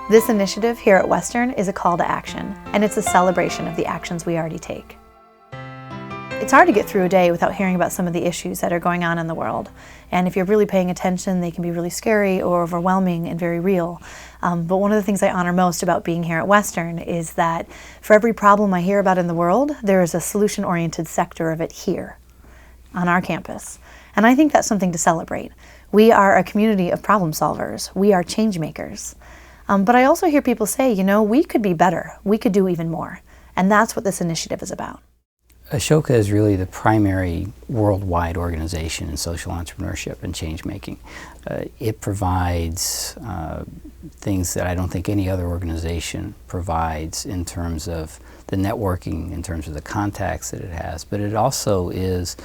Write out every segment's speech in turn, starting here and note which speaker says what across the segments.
Speaker 1: This initiative here at Western is a call to action, and it's a celebration of the actions we already take. It's hard to get through a day without hearing about some of the issues that are going on in the world. And if you're really paying attention, they can be really scary or overwhelming and very real. But one of the things I honor most about being here at Western is that for every problem I hear about in the world, there is a solution-oriented sector of it here on our campus. And I think that's something to celebrate. We are a community of problem solvers. We are change makers. But I also hear people say, you know, we could be better. We could do even more. And that's what this initiative is about.
Speaker 2: Ashoka is really the primary worldwide organization in social entrepreneurship and change making. It provides things that I don't think any other organization provides in terms of the networking, in terms of the contacts that it has, but it also is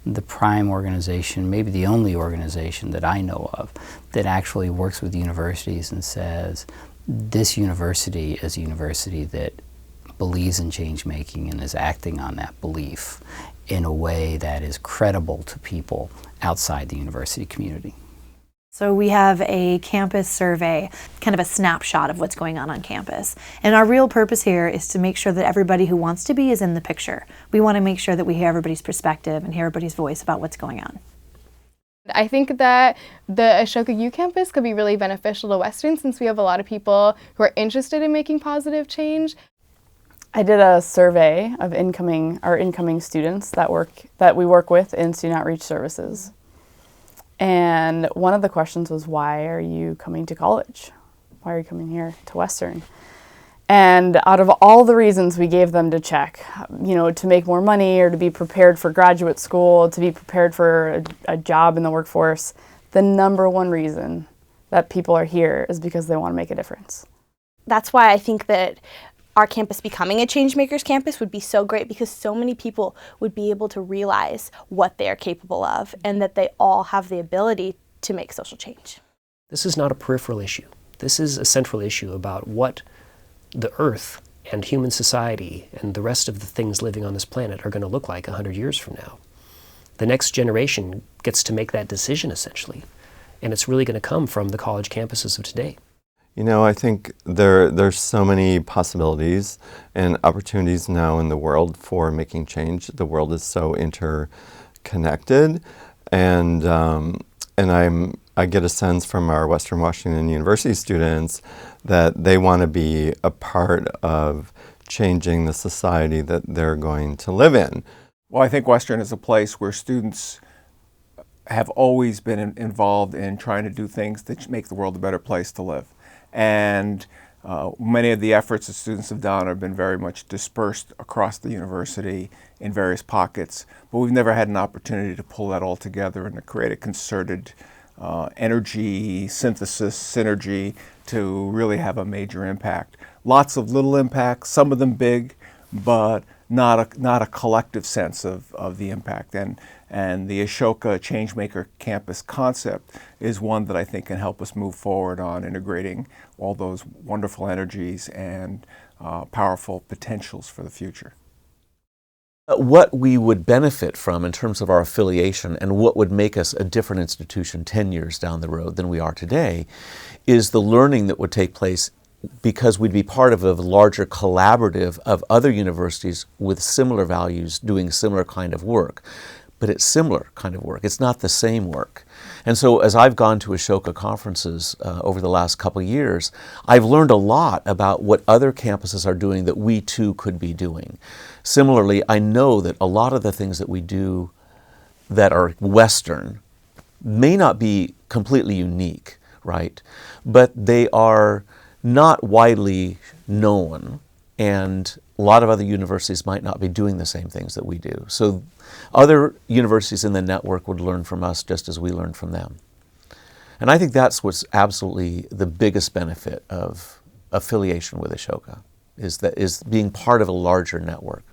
Speaker 2: the prime organization, maybe the only organization that I know of, that actually works with universities and says, this university is a university that believes in change making and is acting on that belief in a way that is credible to people outside the university community.
Speaker 1: So we have a campus survey, kind of a snapshot of what's going on campus. And our real purpose here is to make sure that everybody who wants to be is in the picture. We want to make sure that we hear everybody's perspective and hear everybody's voice about what's going on.
Speaker 3: I think that the AshokaU Campus could be really beneficial to Western since we have a lot of people who are interested in making positive change.
Speaker 4: I did a survey of our incoming students that we work with in student outreach services. And one of the questions was, why are you coming to college? Why are you coming here to Western? And out of all the reasons we gave them to check, you know, to make more money or to be prepared for graduate school, to be prepared for a job in the workforce, the number one reason that people are here is because they want to make a difference.
Speaker 5: That's why I think that our campus becoming a Changemakers campus would be so great, because so many people would be able to realize what they are capable of and that they all have the ability to make social change.
Speaker 6: This is not a peripheral issue. This is a central issue about what the Earth and human society and the rest of the things living on this planet are going to look like 100 years from now. The next generation gets to make that decision, essentially, and it's really going to come from the college campuses of today.
Speaker 7: You know, I think there's so many possibilities and opportunities now in the world for making change. The world is so interconnected, and I get a sense from our Western Washington University students that they want to be a part of changing the society that they're going to live in.
Speaker 8: Well, I think Western is a place where students have always been involved in trying to do things that make the world a better place to live. And many of the efforts that students have done have been very much dispersed across the university in various pockets, but we've never had an opportunity to pull that all together and to create a concerted energy, synthesis, synergy to really have a major impact. Lots of little impacts, some of them big, but not a collective sense of the impact. And the Ashoka Changemaker Campus concept is one that I think can help us move forward on integrating all those wonderful energies and powerful potentials for the future.
Speaker 9: What we would benefit from in terms of our affiliation and what would make us a different institution 10 years down the road than we are today is the learning that would take place, because we'd be part of a larger collaborative of other universities with similar values doing similar kind of work. But it's similar kind of work. It's not the same work. And so as I've gone to Ashoka conferences over the last couple of years, I've learned a lot about what other campuses are doing that we too could be doing. Similarly, I know that a lot of the things that we do that are Western may not be completely unique, right? But they are not widely known, and a lot of other universities might not be doing the same things that we do. So other universities in the network would learn from us just as we learn from them. And I think that's what's absolutely the biggest benefit of affiliation with Ashoka, is being part of a larger network.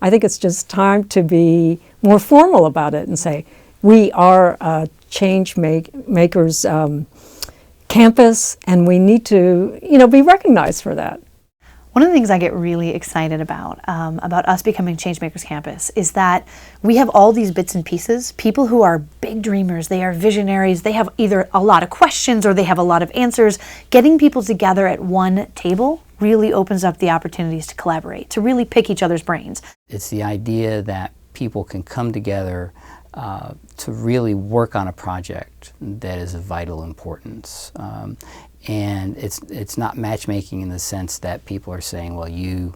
Speaker 10: I think it's just time to be more formal about it and say, we are a Changemakers campus, and we need to, be recognized for that.
Speaker 1: One of the things I get really excited about us becoming Changemakers Campus is that we have all these bits and pieces, people who are big dreamers, they are visionaries, they have either a lot of questions or they have a lot of answers. Getting people together at one table really opens up the opportunities to collaborate, to really pick each other's brains.
Speaker 2: It's the idea that people can come together to really work on a project that is of vital importance. And it's not matchmaking in the sense that people are saying, well, you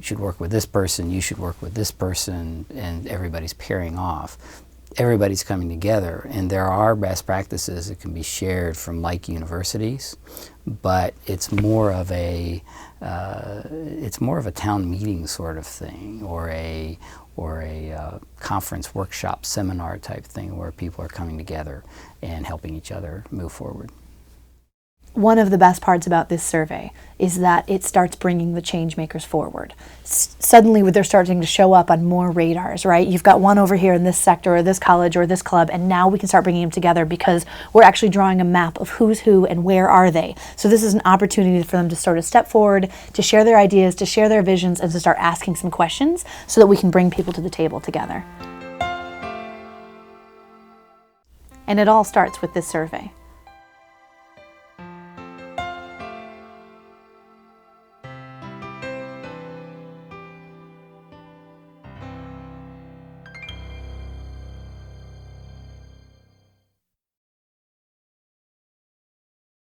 Speaker 2: should work with this person, you should work with this person, and everybody's pairing off. Everybody's coming together, and there are best practices that can be shared from like universities, but it's more of a town meeting sort of thing, or a conference, workshop, seminar type thing where people are coming together and helping each other move forward.
Speaker 1: One of the best parts about this survey is that it starts bringing the change makers forward. Suddenly they're starting to show up on more radars, right? You've got one over here in this sector or this college or this club, and now we can start bringing them together because we're actually drawing a map of who's who and where are they. So this is an opportunity for them to sort of step forward, to share their ideas, to share their visions, and to start asking some questions so that we can bring people to the table together. And it all starts with this survey.